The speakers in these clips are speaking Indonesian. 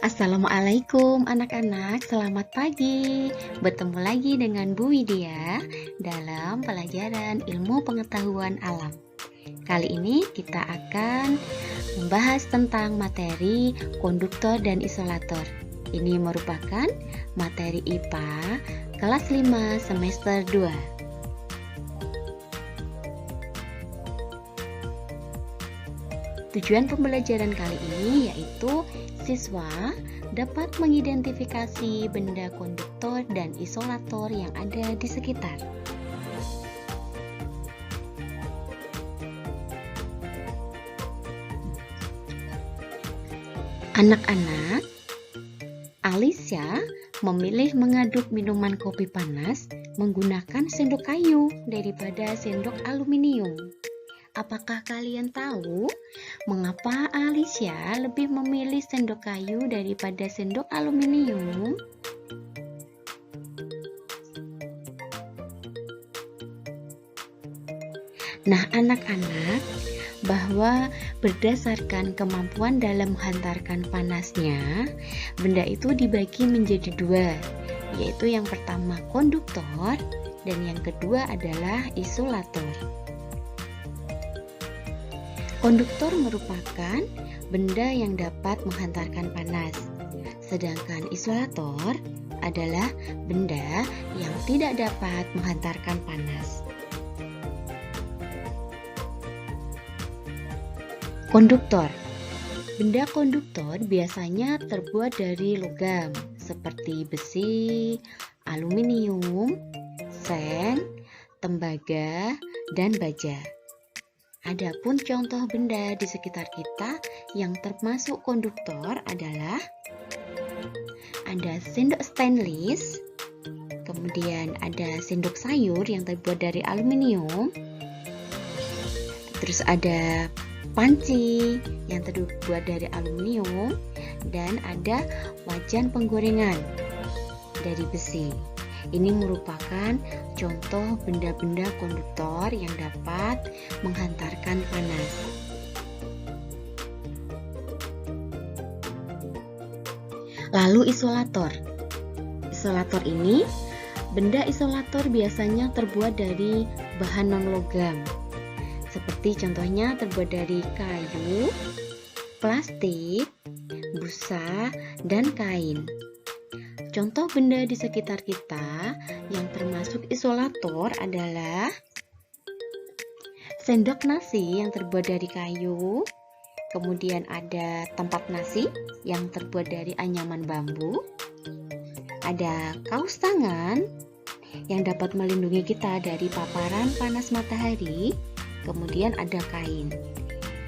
Assalamualaikum anak-anak, selamat pagi. Bertemu lagi dengan Bu Widya dalam pelajaran ilmu pengetahuan alam. Kali ini kita akan membahas tentang materi konduktor dan isolator. Ini merupakan materi IPA kelas 5 semester 2. Tujuan pembelajaran kali ini yaitu siswa dapat mengidentifikasi benda konduktor dan isolator yang ada di sekitar. Anak-anak, Alicia memilih mengaduk minuman kopi panas menggunakan sendok kayu daripada sendok aluminium. Apakah kalian tahu mengapa Alicia lebih memilih sendok kayu daripada sendok aluminium? Nah, anak-anak, bahwa berdasarkan kemampuan dalam menghantarkan panasnya, benda itu dibagi menjadi dua, yaitu yang pertama konduktor dan yang kedua adalah isolator. Konduktor merupakan benda yang dapat menghantarkan panas, sedangkan isolator adalah benda yang tidak dapat menghantarkan panas. Konduktor. Benda konduktor biasanya terbuat dari logam seperti besi, aluminium, sen, tembaga, dan baja. Adapun contoh benda di sekitar kita yang termasuk konduktor adalah ada sendok stainless, kemudian ada sendok sayur yang terbuat dari aluminium, terus ada panci yang terbuat dari aluminium, dan ada wajan penggorengan dari besi. Ini merupakan contoh benda-benda konduktor yang dapat menghantarkan panas. Lalu isolator. Isolator ini, benda isolator biasanya terbuat dari bahan non-logam. Seperti contohnya terbuat dari kayu, plastik, busa, dan kain. Contoh benda di sekitar kita yang termasuk isolator adalah sendok nasi yang terbuat dari kayu, kemudian ada tempat nasi yang terbuat dari anyaman bambu, ada kaos tangan yang dapat melindungi kita dari paparan panas matahari, kemudian ada kain.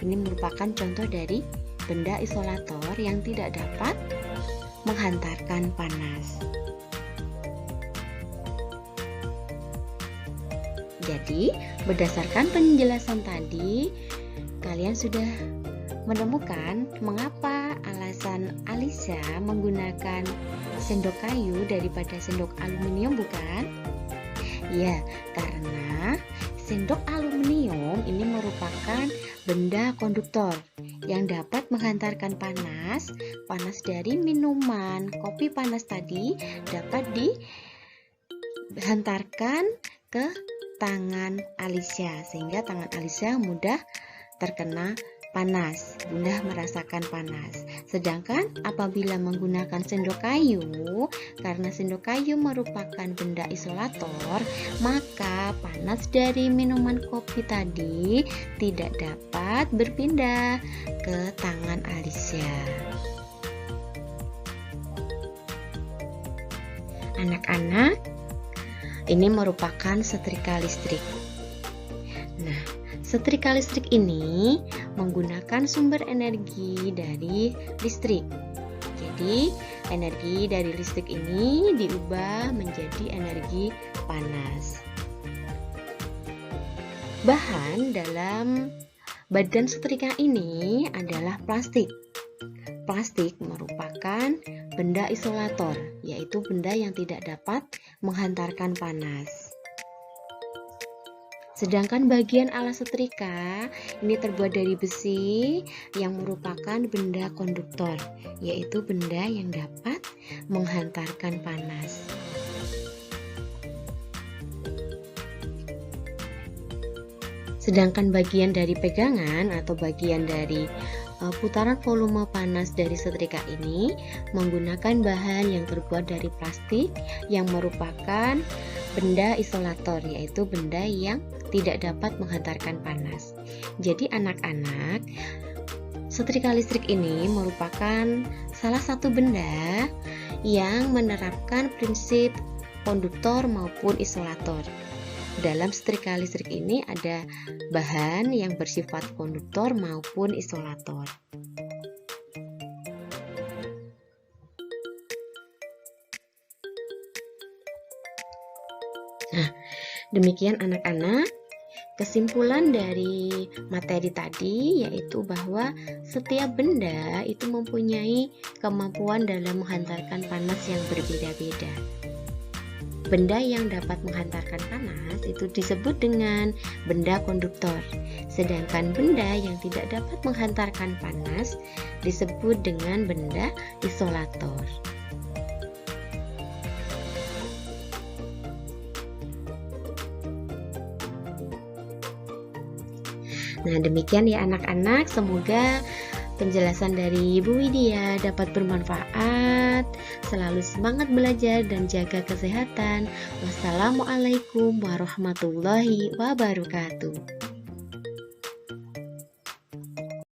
Ini merupakan contoh dari benda isolator yang tidak dapat menghantarkan panas. Jadi, berdasarkan penjelasan tadi, kalian sudah menemukan mengapa alasan Alicia menggunakan sendok kayu daripada sendok aluminium, bukan? Ya, karena sendok aluminium ini merupakan benda konduktor yang dapat menghantarkan panas dari minuman kopi panas tadi dapat dihantarkan ke tangan Alicia, sehingga tangan Alicia mudah terkena panas, mudah merasakan panas. Sedangkan apabila menggunakan sendok kayu, karena sendok kayu merupakan benda isolator, maka panas dari minuman kopi tadi tidak dapat berpindah ke tangan Alicia. Anak-anak, ini merupakan setrika listrik. Nah, setrika listrik ini menggunakan sumber energi dari listrik. Jadi, energi dari listrik ini diubah menjadi energi panas. Bahan dalam badan setrika ini adalah plastik. Plastik merupakan benda isolator, yaitu benda yang tidak dapat menghantarkan panas. Sedangkan bagian alas setrika ini terbuat dari besi yang merupakan benda konduktor, yaitu benda yang dapat menghantarkan panas. Sedangkan bagian dari pegangan atau bagian dari putaran volume panas dari setrika ini menggunakan bahan yang terbuat dari plastik yang merupakan benda isolator, yaitu benda yang tidak dapat menghantarkan panas. Jadi anak-anak, setrika listrik ini merupakan salah satu benda yang menerapkan prinsip konduktor maupun isolator. Dalam setrika listrik ini ada bahan yang bersifat konduktor maupun isolator. Nah, demikian anak-anak, kesimpulan dari materi tadi yaitu bahwa setiap benda itu mempunyai kemampuan dalam menghantarkan panas yang berbeda-beda. Benda yang dapat menghantarkan panas itu disebut dengan benda konduktor, sedangkan benda yang tidak dapat menghantarkan panas disebut dengan benda isolator. Nah, demikian ya anak-anak, semoga penjelasan dari Ibu Widya dapat bermanfaat. Selalu semangat belajar dan jaga kesehatan. Wassalamualaikum warahmatullahi wabarakatuh.